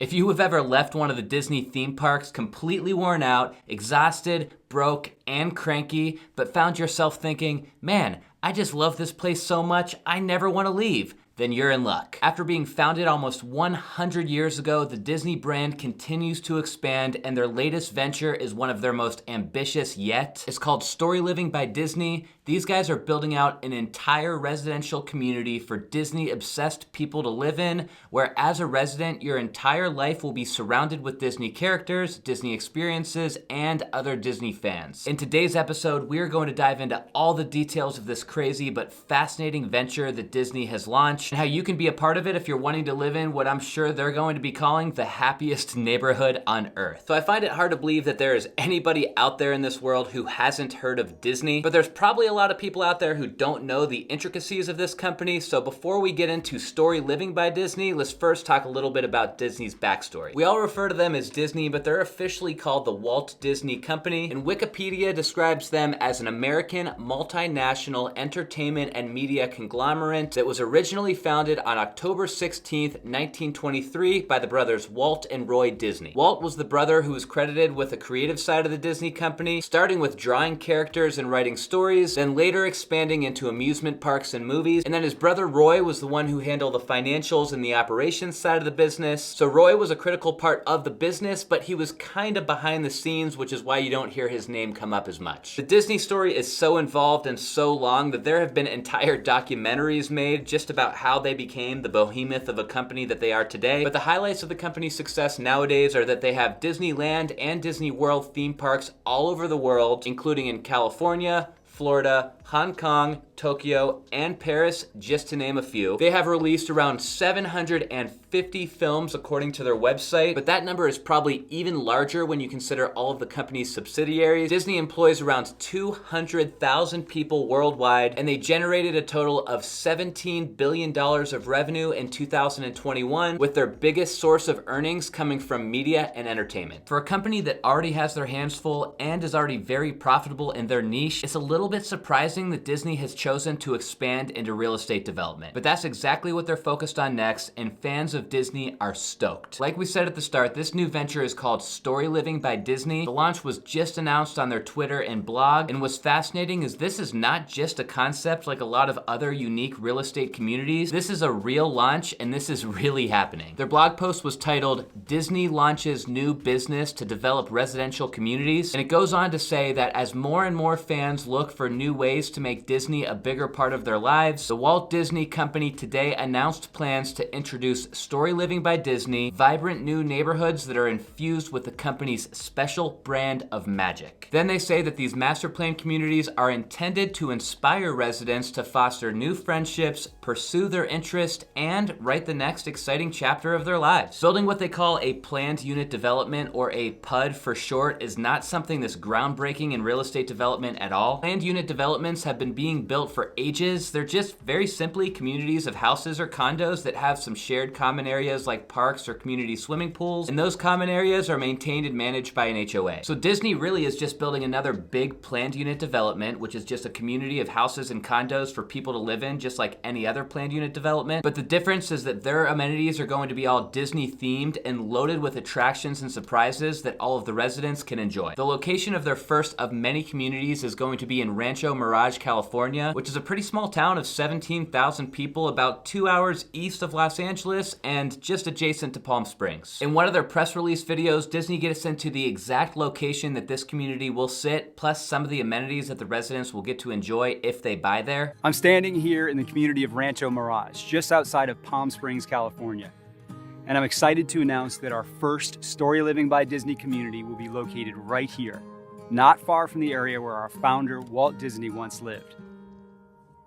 If you have ever left one of the Disney theme parks completely worn out, exhausted, broke, and cranky, but found yourself thinking, man, I just love this place so much, I never want to leave, then you're in luck. After being founded almost 100 years ago, the Disney brand continues to expand, and their latest venture is one of their most ambitious yet. It's called Storyliving by Disney. These guys are building out an entire residential community for Disney-obsessed people to live in, where as a resident, your entire life will be surrounded with Disney characters, Disney experiences, and other Disney fans. In today's episode, we are going to dive into all the details of this crazy but fascinating venture that Disney has launched, and how you can be a part of it if you're wanting to live in what I'm sure they're going to be calling the happiest neighborhood on earth. So I find it hard to believe that there is anybody out there in this world who hasn't heard of Disney, but there's probably a lot of people out there who don't know the intricacies of this company. So before we get into Storyliving by Disney, let's first talk a little bit about Disney's backstory. We all refer to them as Disney, but they're officially called the Walt Disney Company, and Wikipedia describes them as an American multinational entertainment and media conglomerate that was originally founded on October 16th, 1923 by the brothers Walt and Roy Disney. Walt was the brother who was credited with the creative side of the Disney company, starting with drawing characters and writing stories, then later expanding into amusement parks and movies, and then his brother Roy was the one who handled the financials and the operations side of the business. So Roy was a critical part of the business, but he was kind of behind the scenes, which is why you don't hear his name come up as much. The Disney story is so involved and so long that there have been entire documentaries made just about how they became the behemoth of a company that they are today. But the highlights of the company's success nowadays are that they have Disneyland and Disney World theme parks all over the world, including in California, Florida, Hong Kong, Tokyo, and Paris, just to name a few. They have released around 750 films according to their website, but that number is probably even larger when you consider all of the company's subsidiaries. Disney employs around 200,000 people worldwide, and they generated a total of $17 billion of revenue in 2021, with their biggest source of earnings coming from media and entertainment. For a company that already has their hands full and is already very profitable in their niche, it's a little bit surprising that Disney has chosen to expand into real estate development. But that's exactly what they're focused on next, and fans of Disney are stoked. Like we said at the start, this new venture is called Storyliving by Disney. The launch was just announced on their Twitter and blog, and what's fascinating is this is not just a concept like a lot of other unique real estate communities. This is a real launch, and this is really happening. Their blog post was titled, "Disney Launches New Business to Develop Residential Communities," and it goes on to say that as more and more fans look for new ways to make Disney a bigger part of their lives, the Walt Disney Company today announced plans to introduce Storyliving by Disney, vibrant new neighborhoods that are infused with the company's special brand of magic. Then they say that these master plan communities are intended to inspire residents to foster new friendships, pursue their interest, and write the next exciting chapter of their lives. Building what they call a planned unit development, or a PUD for short, is not something that's groundbreaking in real estate development at all. Planned unit developments have been being built for ages. They're just very simply communities of houses or condos that have some shared common areas like parks or community swimming pools, and those common areas are maintained and managed by an HOA. So Disney really is just building another big planned unit development, which is just a community of houses and condos for people to live in, just like any other planned unit development. But the difference is that their amenities are going to be all Disney themed and loaded with attractions and surprises that all of the residents can enjoy. The location of their first of many communities is going to be in Rancho Mirage, California, which is a pretty small town of 17,000 people about 2 hours east of Los Angeles and just adjacent to Palm Springs. In one of their press release videos, Disney gets into the exact location that this community will sit, plus some of the amenities that the residents will get to enjoy if they buy there. I'm standing here in the community of Rancho Mirage, just outside of Palm Springs, California. And I'm excited to announce that our first Storyliving by Disney community will be located right here, not far from the area where our founder, Walt Disney, once lived.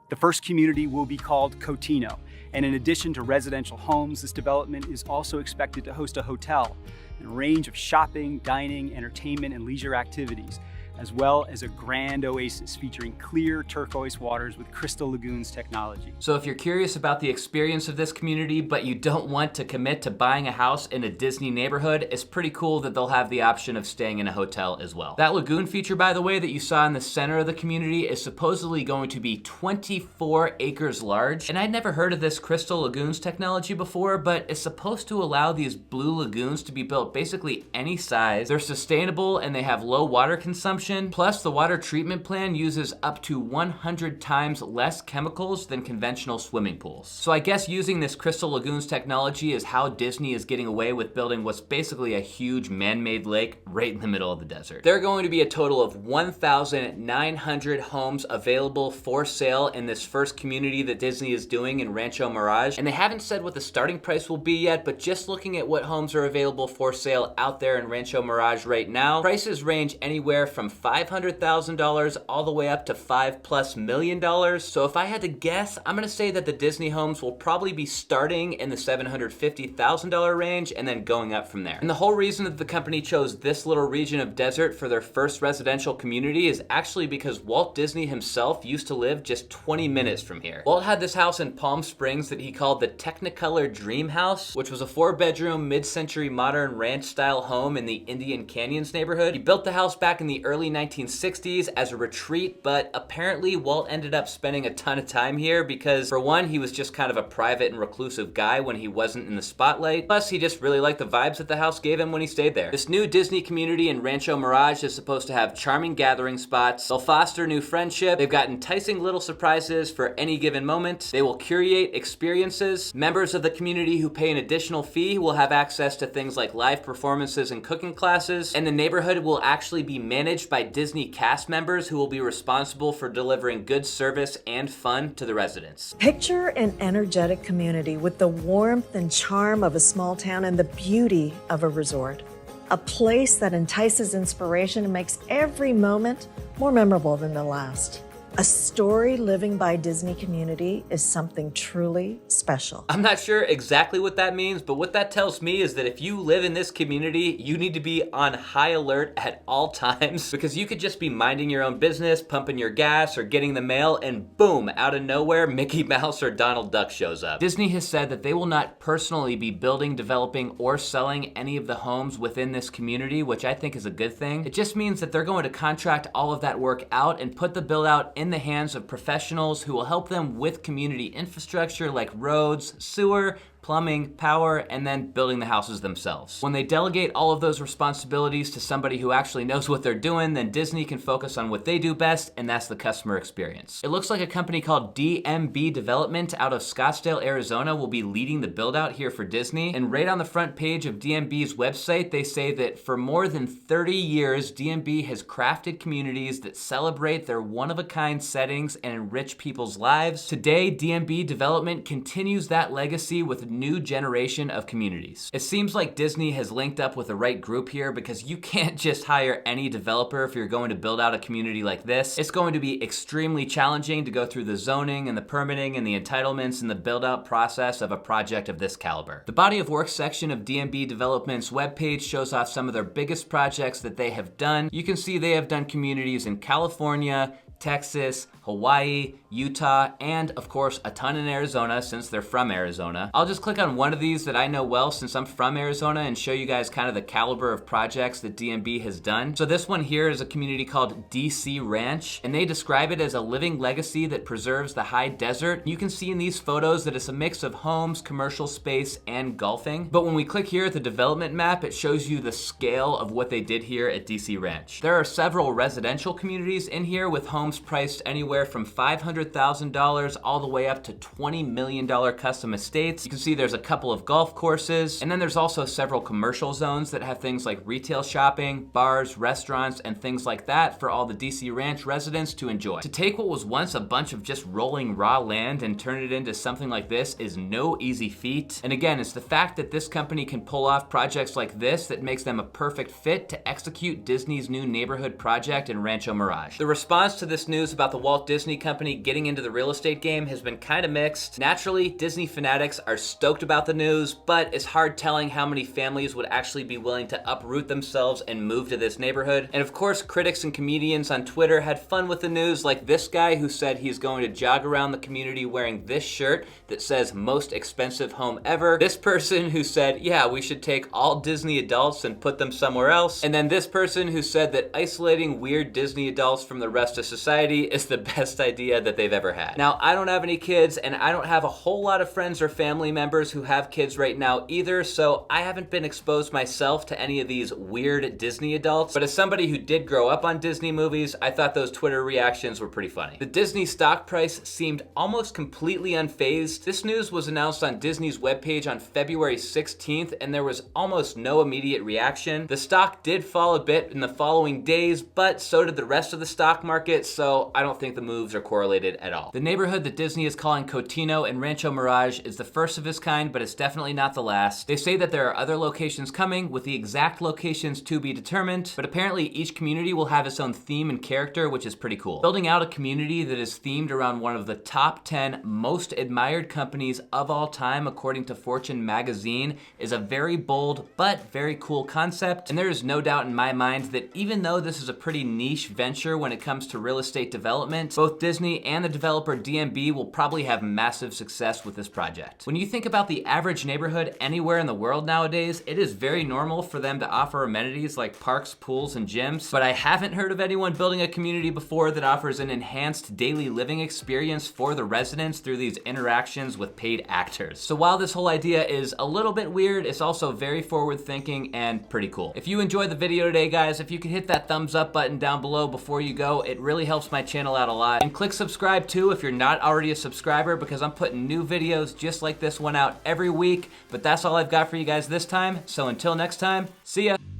The first community will be called Cotino, and in addition to residential homes, this development is also expected to host a hotel and a range of shopping, dining, entertainment, and leisure activities as well as a grand oasis featuring clear turquoise waters with crystal lagoons technology. So if you're curious about the experience of this community, but you don't want to commit to buying a house in a Disney neighborhood, it's pretty cool that they'll have the option of staying in a hotel as well. That lagoon feature, by the way, that you saw in the center of the community is supposedly going to be 24 acres large. And I'd never heard of this crystal lagoons technology before, but it's supposed to allow these blue lagoons to be built basically any size. They're sustainable and they have low water consumption. Plus, the water treatment plant uses up to 100 times less chemicals than conventional swimming pools. So I guess using this crystal lagoons technology is how Disney is getting away with building what's basically a huge man-made lake right in the middle of the desert. There are going to be a total of 1,900 homes available for sale in this first community that Disney is doing in Rancho Mirage. And they haven't said what the starting price will be yet, but just looking at what homes are available for sale out there in Rancho Mirage right now, prices range anywhere from $500,000 all the way up to $5+ million. So if I had to guess, I'm gonna say that the Disney homes will probably be starting in the $750,000 range and then going up from there. And the whole reason that the company chose this little region of desert for their first residential community is actually because Walt Disney himself used to live just 20 minutes from here. Walt had this house in Palm Springs that he called the Technicolor Dream House, which was a 4-bedroom, mid-century modern ranch-style home in the Indian Canyons neighborhood. He built the house back in the early 1960s as a retreat, but apparently Walt ended up spending a ton of time here because, for one, he was just kind of a private and reclusive guy when he wasn't in the spotlight. Plus, he just really liked the vibes that the house gave him when he stayed there. This new Disney community in Rancho Mirage is supposed to have charming gathering spots. They'll foster new friendship. They've got enticing little surprises for any given moment. They will curate experiences. Members of the community who pay an additional fee will have access to things like live performances and cooking classes. And the neighborhood will actually be managed by Disney cast members who will be responsible for delivering good service and fun to the residents. Picture an energetic community with the warmth and charm of a small town and the beauty of a resort. A place that entices inspiration and makes every moment more memorable than the last. A story living by Disney community is something truly special. I'm not sure exactly what that means, but what that tells me is that if you live in this community, you need to be on high alert at all times because you could just be minding your own business, pumping your gas, or getting the mail, and boom, out of nowhere, Mickey Mouse or Donald Duck shows up. Disney has said that they will not personally be building, developing, or selling any of the homes within this community, which I think is a good thing. It just means that they're going to contract all of that work out and put the build out in the hands of professionals who will help them with community infrastructure like roads, sewer, plumbing, power, and then building the houses themselves. When they delegate all of those responsibilities to somebody who actually knows what they're doing, then Disney can focus on what they do best, and that's the customer experience. It looks like a company called DMB Development out of Scottsdale, Arizona will be leading the build out here for Disney. And right on the front page of DMB's website, they say that for more than 30 years, DMB has crafted communities that celebrate their one-of-a-kind settings and enrich people's lives. Today, DMB Development continues that legacy with new generation of communities. It seems like Disney has linked up with the right group here because you can't just hire any developer if you're going to build out a community like this. It's going to be extremely challenging to go through the zoning and the permitting and the entitlements and the build out process of a project of this caliber. The body of work section of DMB Development's webpage shows off some of their biggest projects that they have done. You can see they have done communities in California, Texas, Hawaii, Utah, and of course a ton in Arizona since they're from Arizona. I'll just click on one of these that I know well since I'm from Arizona and show you guys kind of the caliber of projects that DMB has done. So this one here is a community called DC Ranch, and they describe it as a living legacy that preserves the high desert. You can see in these photos that it's a mix of homes, commercial space, and golfing. But when we click here at the development map, it shows you the scale of what they did here at DC Ranch. There are several residential communities in here with homes priced anywhere from $500,000 all the way up to $20 million custom estates. You can see there's a couple of golf courses, and then there's also several commercial zones that have things like retail shopping, bars, restaurants, and things like that for all the DC Ranch residents to enjoy. To take what was once a bunch of just rolling raw land and turn it into something like this is no easy feat. And again, it's the fact that this company can pull off projects like this that makes them a perfect fit to execute Disney's new neighborhood project in Rancho Mirage. The response to this news about the Walt Disney Company getting into the real estate game has been kind of mixed. Naturally, Disney fanatics are stoked about the news, but it's hard telling how many families would actually be willing to uproot themselves and move to this neighborhood. And of course, critics and comedians on Twitter had fun with the news, like this guy who said he's going to jog around the community wearing this shirt that says most expensive home ever. This person who said, yeah, we should take all Disney adults and put them somewhere else. And then this person who said that isolating weird Disney adults from the rest of society is the best idea that they've ever had. Now, I don't have any kids, and I don't have a whole lot of friends or family members who have kids right now either, so I haven't been exposed myself to any of these weird Disney adults. But as somebody who did grow up on Disney movies, I thought those Twitter reactions were pretty funny. The Disney stock price seemed almost completely unfazed. This news was announced on Disney's webpage on February 16th, and there was almost no immediate reaction. The stock did fall a bit in the following days, but so did the rest of the stock market, so I don't think the moves are correlated at all. The neighborhood that Disney is calling Cotino and Rancho Mirage is the first of its kind, but it's definitely not the last. They say that there are other locations coming, with the exact locations to be determined, but apparently each community will have its own theme and character, which is pretty cool. Building out a community that is themed around one of the top 10 most admired companies of all time, according to Fortune magazine, is a very bold but very cool concept, and there is no doubt in my mind that even though this is a pretty niche venture when it comes to real estate development, both Disney and the developer DMB will probably have massive success with this project. When you think about the average neighborhood anywhere in the world nowadays, it is very normal for them to offer amenities like parks, pools, and gyms, but I haven't heard of anyone building a community before that offers an enhanced daily living experience for the residents through these interactions with paid actors. So while this whole idea is a little bit weird, it's also very forward thinking and pretty cool. If you enjoyed the video today, guys, if you could hit that thumbs up button down below before you go, it really helps my channel out a lot. And click subscribe too if you're not already a subscriber, because I'm putting new videos just like this one out every week. But that's all I've got for you guys this time. So until next time, see ya.